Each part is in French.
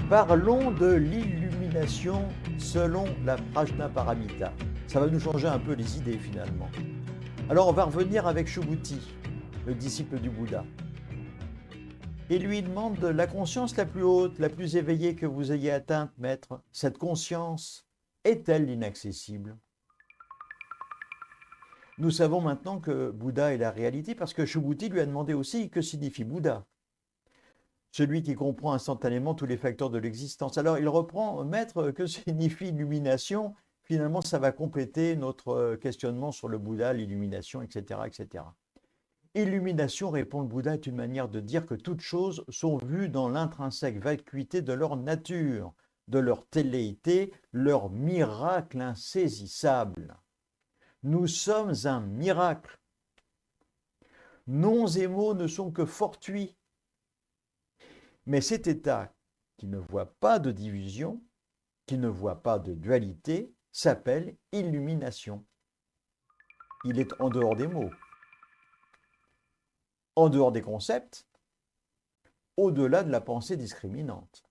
Parlons de l'illumination selon la Prajnaparamita. Ça va nous changer un peu les idées finalement. Alors on va revenir avec Subhuti, le disciple du Bouddha. Il lui demande la conscience la plus haute, la plus éveillée que vous ayez atteinte, maître. Cette conscience est-elle inaccessible? Nous savons maintenant que Bouddha est la réalité parce que Subhuti lui a demandé aussi que signifie Bouddha. Celui qui comprend instantanément tous les facteurs de l'existence. Alors il reprend, maître, que signifie illumination? Finalement, ça va compléter notre questionnement sur le Bouddha, l'illumination, etc., etc. Illumination, répond le Bouddha, est une manière de dire que toutes choses sont vues dans l'intrinsèque vacuité de leur nature, de leur téléité, leur miracle insaisissable. Nous sommes un miracle. Noms et mots ne sont que fortuits. Mais cet état qui ne voit pas de division, qui ne voit pas de dualité, s'appelle illumination. Il est en dehors des mots, en dehors des concepts, au-delà de la pensée discriminante.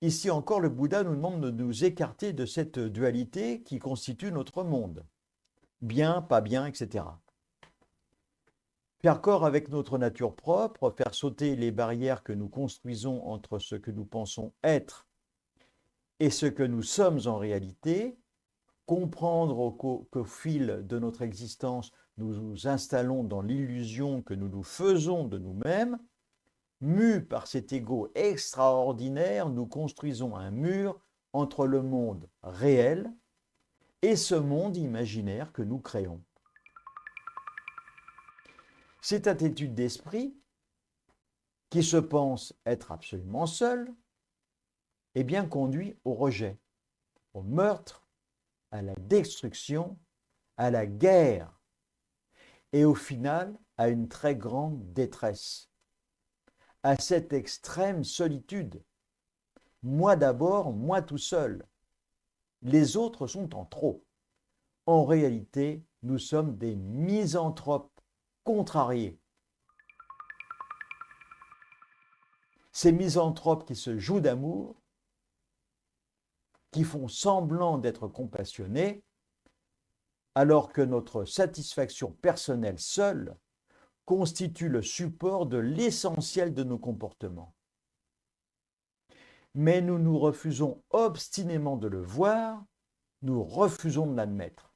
Ici encore, le Bouddha nous demande de nous écarter de cette dualité qui constitue notre monde. Bien, pas bien, etc. Faire corps avec notre nature propre, faire sauter les barrières que nous construisons entre ce que nous pensons être et ce que nous sommes en réalité, comprendre qu'au fil de notre existence, nous nous installons dans l'illusion que nous nous faisons de nous-mêmes, mus par cet ego extraordinaire, nous construisons un mur entre le monde réel et ce monde imaginaire que nous créons. Cette attitude d'esprit, qui se pense être absolument seul, eh bien conduit au rejet, au meurtre, à la destruction, à la guerre et au final à une très grande détresse, à cette extrême solitude. Moi d'abord, moi tout seul. Les autres sont en trop. En réalité, nous sommes des misanthropes contrariés. Ces misanthropes qui se jouent d'amour, qui font semblant d'être compassionnés, alors que notre satisfaction personnelle seule constitue le support de l'essentiel de nos comportements. Mais nous nous refusons obstinément de le voir, nous refusons de l'admettre.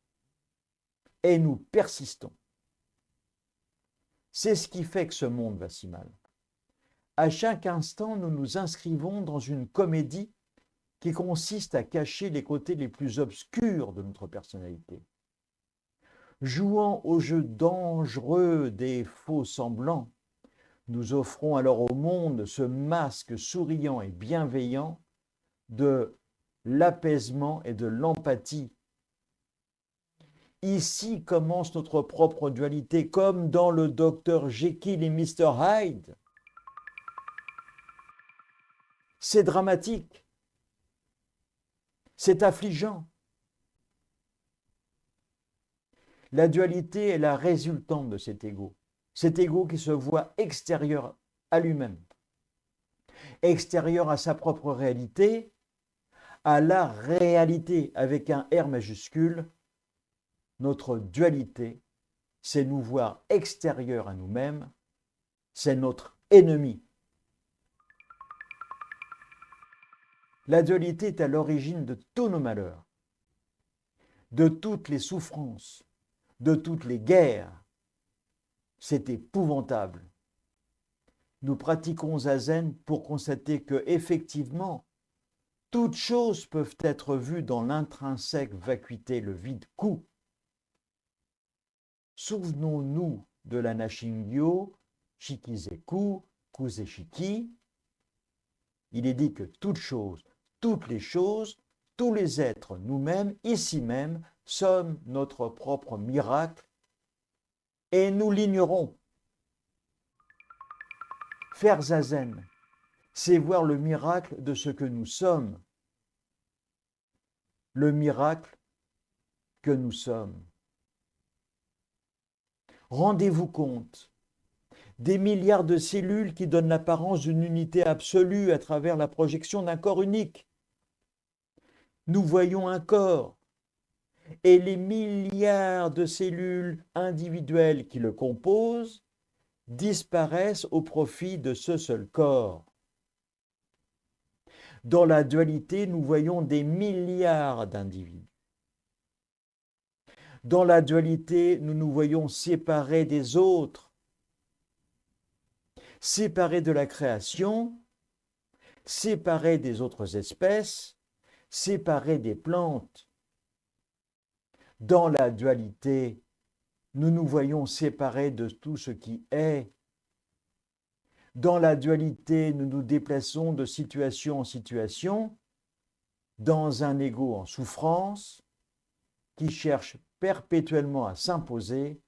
Et nous persistons. C'est ce qui fait que ce monde va si mal. À chaque instant, nous nous inscrivons dans une comédie qui consiste à cacher les côtés les plus obscurs de notre personnalité. Jouant au jeu dangereux des faux semblants, nous offrons alors au monde ce masque souriant et bienveillant de l'apaisement et de l'empathie. Ici commence notre propre dualité, comme dans le Dr Jekyll et Mr Hyde. C'est dramatique, c'est affligeant. La dualité est la résultante de cet ego qui se voit extérieur à lui-même, extérieur à sa propre réalité, à la réalité avec un R majuscule. Notre dualité, c'est nous voir extérieur à nous-mêmes, c'est notre ennemi. La dualité est à l'origine de tous nos malheurs, de toutes les souffrances, de toutes les guerres. C'est épouvantable. Nous pratiquons Zazen pour constater que, effectivement, toutes choses peuvent être vues dans l'intrinsèque vacuité, le vide-coup. Souvenons-nous de la Nashingyo, Shikizeku, Kuzeshiki. Il est dit que toutes choses, toutes les choses, tous les êtres, nous-mêmes, ici même, sommes notre propre miracle et nous l'ignorons. Faire Zazen, c'est voir le miracle de ce que nous sommes. Le miracle que nous sommes. Rendez-vous compte, des milliards de cellules qui donnent l'apparence d'une unité absolue à travers la projection d'un corps unique. Nous voyons un corps et les milliards de cellules individuelles qui le composent disparaissent au profit de ce seul corps. Dans la dualité, nous voyons des milliards d'individus. Dans la dualité, nous nous voyons séparés des autres, séparés de la création, séparés des autres espèces, séparés des plantes. Dans la dualité, nous nous voyons séparés de tout ce qui est. Dans la dualité, nous nous déplaçons de situation en situation dans un ego en souffrance qui cherche perpétuellement à s'imposer,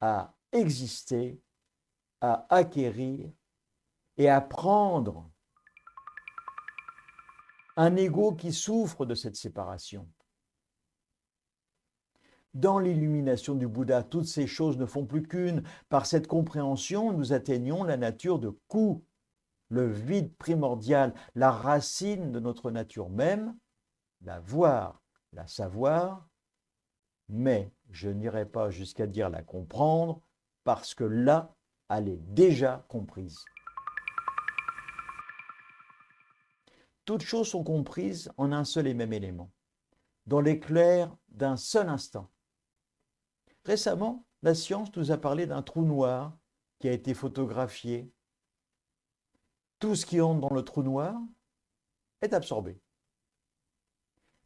à exister, à acquérir et à prendre. Un ego qui souffre de cette séparation. Dans l'illumination du Bouddha, toutes ces choses ne font plus qu'une. Par cette compréhension, nous atteignons la nature de Ku, le vide primordial, la racine de notre nature même, la voir, la savoir, mais je n'irai pas jusqu'à dire la comprendre, parce que là, elle est déjà comprise. Toutes choses sont comprises en un seul et même élément, dans l'éclair d'un seul instant. Récemment, la science nous a parlé d'un trou noir qui a été photographié. Tout ce qui entre dans le trou noir est absorbé.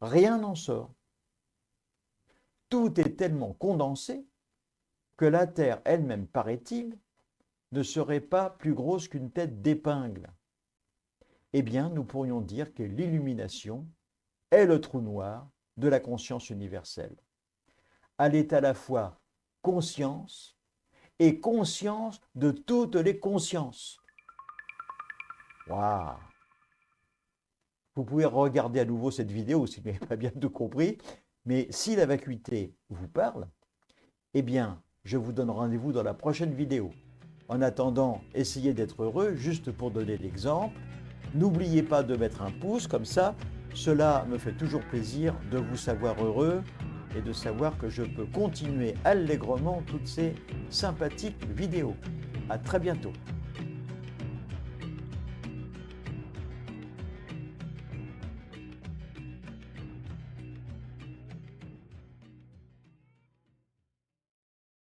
Rien n'en sort. Tout est tellement condensé que la Terre elle-même, paraît-il, ne serait pas plus grosse qu'une tête d'épingle. Eh bien, nous pourrions dire que l'illumination est le trou noir de la conscience universelle. Elle est à la fois conscience et conscience de toutes les consciences. Waouh! Vous pouvez regarder à nouveau cette vidéo si vous n'avez pas bien tout compris, mais si la vacuité vous parle, eh bien, je vous donne rendez-vous dans la prochaine vidéo. En attendant, essayez d'être heureux, juste pour donner l'exemple. N'oubliez pas de mettre un pouce, comme ça, cela me fait toujours plaisir de vous savoir heureux et de savoir que je peux continuer allègrement toutes ces sympathiques vidéos. À très bientôt.